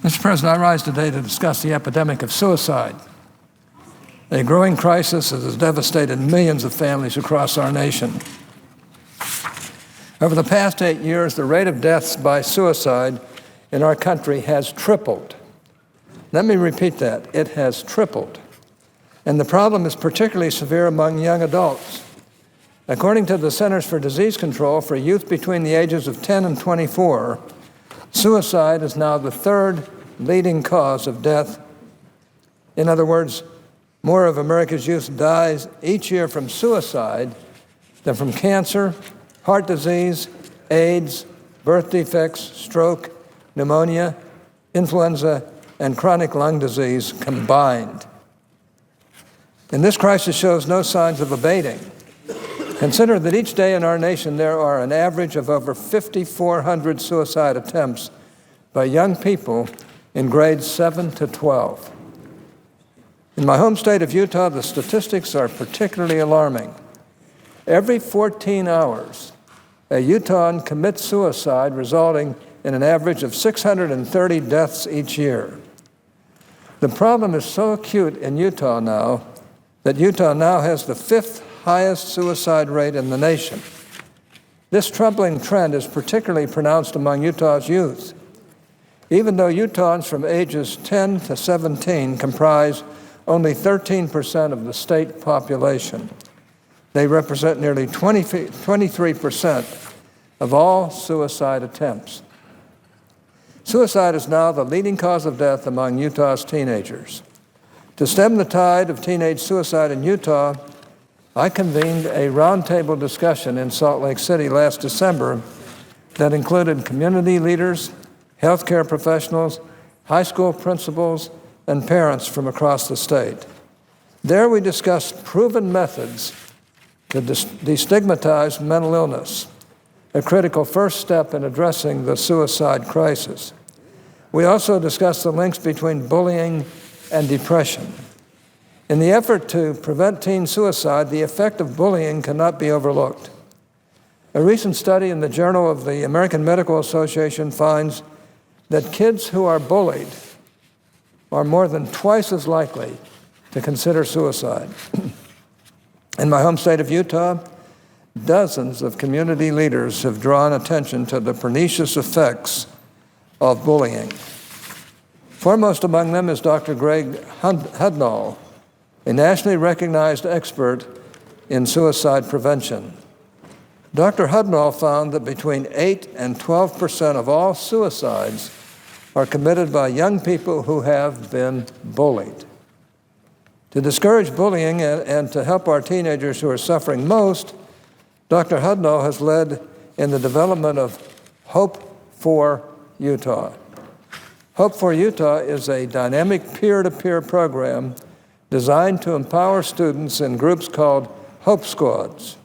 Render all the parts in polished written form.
Mr. President, I rise today to discuss the epidemic of suicide, a growing crisis that has devastated millions of families across our nation. Over the past 8 years, the rate of deaths by suicide in our country has tripled. Let me repeat that. It has tripled. And the problem is particularly severe among young adults. According to the Centers for Disease Control, for youth between the ages of 10 and 24, suicide is now the third leading cause of death. In other words, more of America's youth dies each year from suicide than from cancer, heart disease, AIDS, birth defects, stroke, pneumonia, influenza, and chronic lung disease combined. And this crisis shows no signs of abating. Consider that each day in our nation there are an average of over 5,400 suicide attempts by young people in grades 7 to 12. In my home state of Utah, the statistics are particularly alarming. Every 14 hours, a Utahn commits suicide, resulting in an average of 630 deaths each year. The problem is so acute in Utah now that Utah now has the fifth highest suicide rate in the nation. This troubling trend is particularly pronounced among Utah's youth. Even though Utahns from ages 10 to 17 comprise only 13% of the state population, they represent nearly 23% of all suicide attempts. Suicide is now the leading cause of death among Utah's teenagers. To stem the tide of teenage suicide in Utah, I convened a roundtable discussion in Salt Lake City last December that included community leaders, healthcare professionals, high school principals, and parents from across the state. There we discussed proven methods to destigmatize mental illness, a critical first step in addressing the suicide crisis. We also discussed the links between bullying and depression. In the effort to prevent teen suicide, the effect of bullying cannot be overlooked. A recent study in the Journal of the American Medical Association finds that kids who are bullied are more than twice as likely to consider suicide. In my home state of Utah, dozens of community leaders have drawn attention to the pernicious effects of bullying. Foremost among them is Dr. Greg Hudnall, a nationally recognized expert in suicide prevention. Dr. Hudnall found that between 8 and 12% of all suicides are committed by young people who have been bullied. To discourage bullying and to help our teenagers who are suffering most, Dr. Hudnall has led in the development of Hope for Utah. Hope for Utah is a dynamic peer-to-peer program designed to empower students in groups called Hope Squads.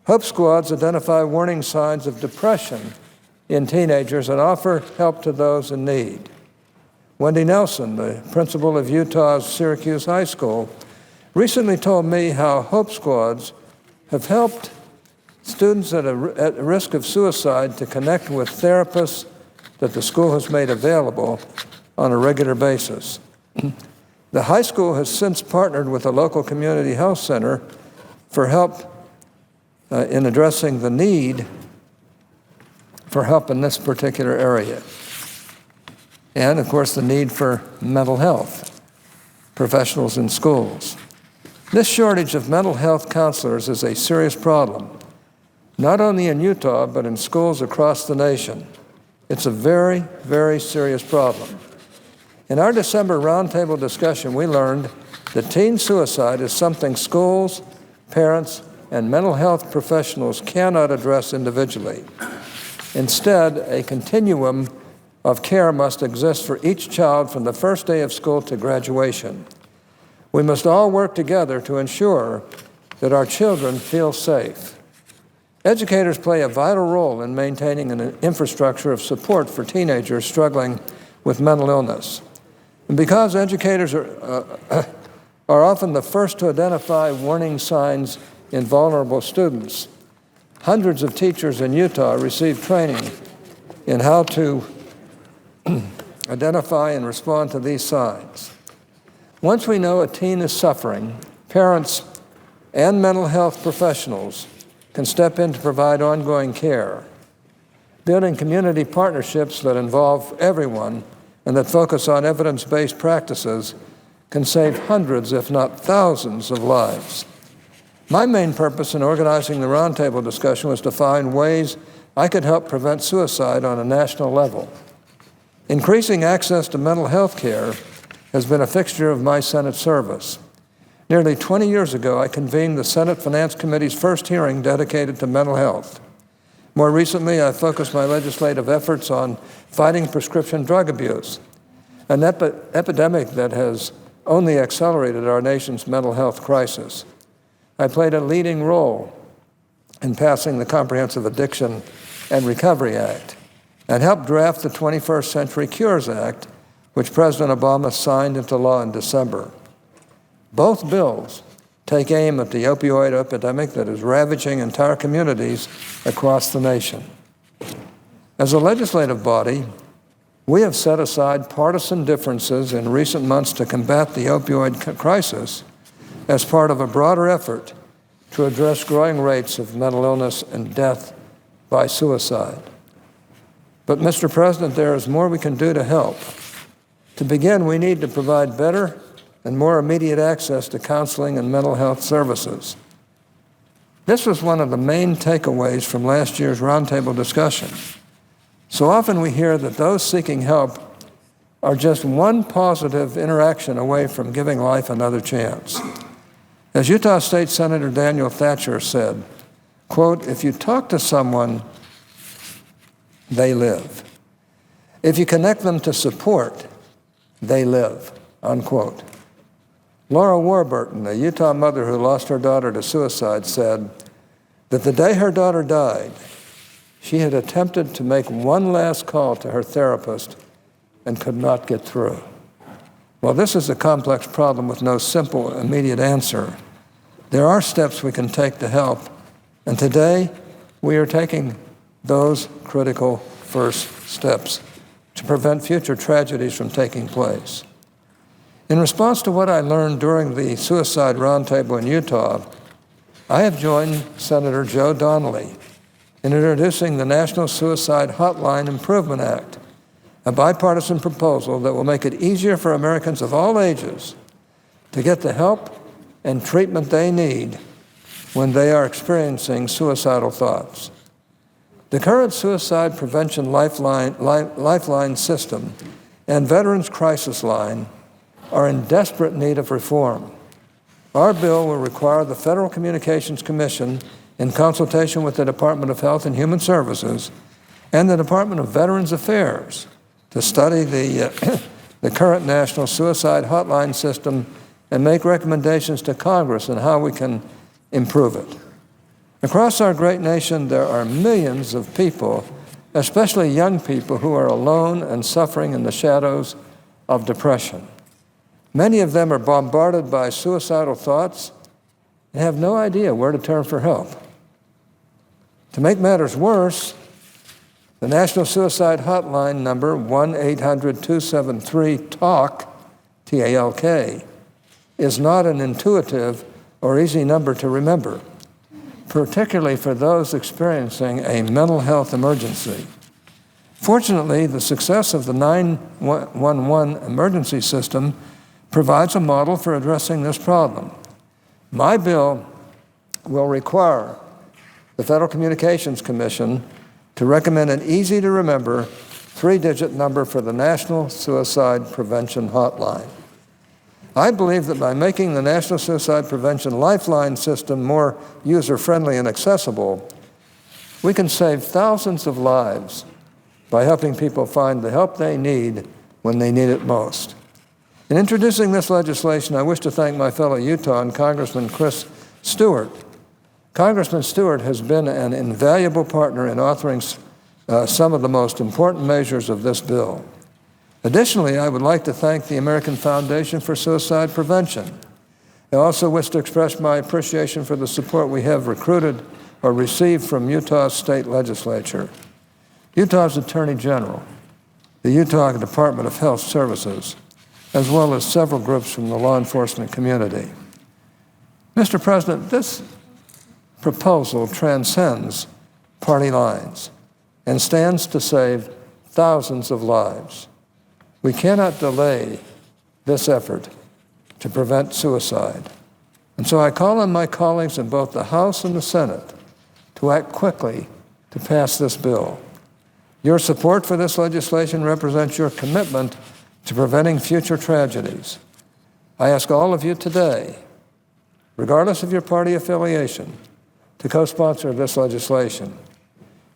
Hope Squads identify warning signs of depression in teenagers and offer help to those in need. Wendy Nelson, the principal of Utah's Syracuse High School, recently told me how Hope Squads have helped students at risk of suicide to connect with therapists that the school has made available on a regular basis. The high school has since partnered with a local community health center for help in addressing the need for help in this particular area. And, of course, the need for mental health professionals in schools. This shortage of mental health counselors is a serious problem, not only in Utah, but in schools across the nation. It's a very, very serious problem. In our December roundtable discussion, we learned that teen suicide is something schools, parents, and mental health professionals cannot address individually. Instead, a continuum of care must exist for each child from the first day of school to graduation. We must all work together to ensure that our children feel safe. Educators play a vital role in maintaining an infrastructure of support for teenagers struggling with mental illness. And because educators are often the first to identify warning signs in vulnerable students, hundreds of teachers in Utah receive training in how to identify and respond to these signs. Once we know a teen is suffering, parents and mental health professionals can step in to provide ongoing care. Building community partnerships that involve everyone and that focus on evidence-based practices can save hundreds, if not thousands, of lives. My main purpose in organizing the roundtable discussion was to find ways I could help prevent suicide on a national level. Increasing access to mental health care has been a fixture of my Senate service. Nearly 20 years ago, I convened the Senate Finance Committee's first hearing dedicated to mental health. More recently, I focused my legislative efforts on fighting prescription drug abuse, an epidemic that has only accelerated our nation's mental health crisis. I played a leading role in passing the Comprehensive Addiction and Recovery Act and helped draft the 21st Century Cures Act, which President Obama signed into law in December. Both bills take aim at the opioid epidemic that is ravaging entire communities across the nation. As a legislative body, we have set aside partisan differences in recent months to combat the opioid crisis as part of a broader effort to address growing rates of mental illness and death by suicide. But, Mr. President, there is more we can do to help. To begin, we need to provide better and more immediate access to counseling and mental health services. This was one of the main takeaways from last year's roundtable discussion. So often we hear that those seeking help are just one positive interaction away from giving life another chance. As Utah State Senator Daniel Thatcher said, quote, "If you talk to someone, they live. If you connect them to support, they live," unquote. Laura Warburton, a Utah mother who lost her daughter to suicide, said that the day her daughter died, she had attempted to make one last call to her therapist and could not get through. Well, this is a complex problem with no simple, immediate answer. There are steps we can take to help, and today we are taking those critical first steps to prevent future tragedies from taking place. In response to what I learned during the suicide roundtable in Utah, I have joined Senator Joe Donnelly in introducing the National Suicide Hotline Improvement Act, a bipartisan proposal that will make it easier for Americans of all ages to get the help and treatment they need when they are experiencing suicidal thoughts. The current suicide prevention lifeline system and Veterans Crisis Line are in desperate need of reform. Our bill will require the Federal Communications Commission, in consultation with the Department of Health and Human Services and the Department of Veterans Affairs, to study the current national suicide hotline system and make recommendations to Congress on how we can improve it. Across our great nation, there are millions of people, especially young people, who are alone and suffering in the shadows of depression. Many of them are bombarded by suicidal thoughts and have no idea where to turn for help. To make matters worse, the National Suicide Hotline number, 1-800-273-TALK, T-A-L-K, is not an intuitive or easy number to remember, particularly for those experiencing a mental health emergency. Fortunately, the success of the 911 emergency system provides a model for addressing this problem. My bill will require the Federal Communications Commission to recommend an easy-to-remember 3-digit number for the National Suicide Prevention Hotline. I believe that by making the National Suicide Prevention Lifeline system more user-friendly and accessible, we can save thousands of lives by helping people find the help they need when they need it most. In introducing this legislation, I wish to thank my fellow Utahn, Congressman Chris Stewart. Congressman Stewart has been an invaluable partner in authoring some of the most important measures of this bill. Additionally, I would like to thank the American Foundation for Suicide Prevention. I also wish to express my appreciation for the support we have recruited or received from Utah's state legislature. Utah's Attorney General, the Utah Department of Health Services, as well as several groups from the law enforcement community. Mr. President, this proposal transcends party lines and stands to save thousands of lives. We cannot delay this effort to prevent suicide. And so I call on my colleagues in both the House and the Senate to act quickly to pass this bill. Your support for this legislation represents your commitment to preventing future tragedies. I ask all of you today, regardless of your party affiliation, to co-sponsor this legislation.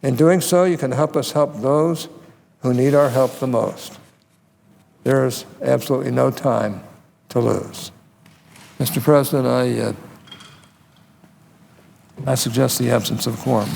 In doing so, you can help us help those who need our help the most. There is absolutely no time to lose. Mr. President, I suggest the absence of quorum.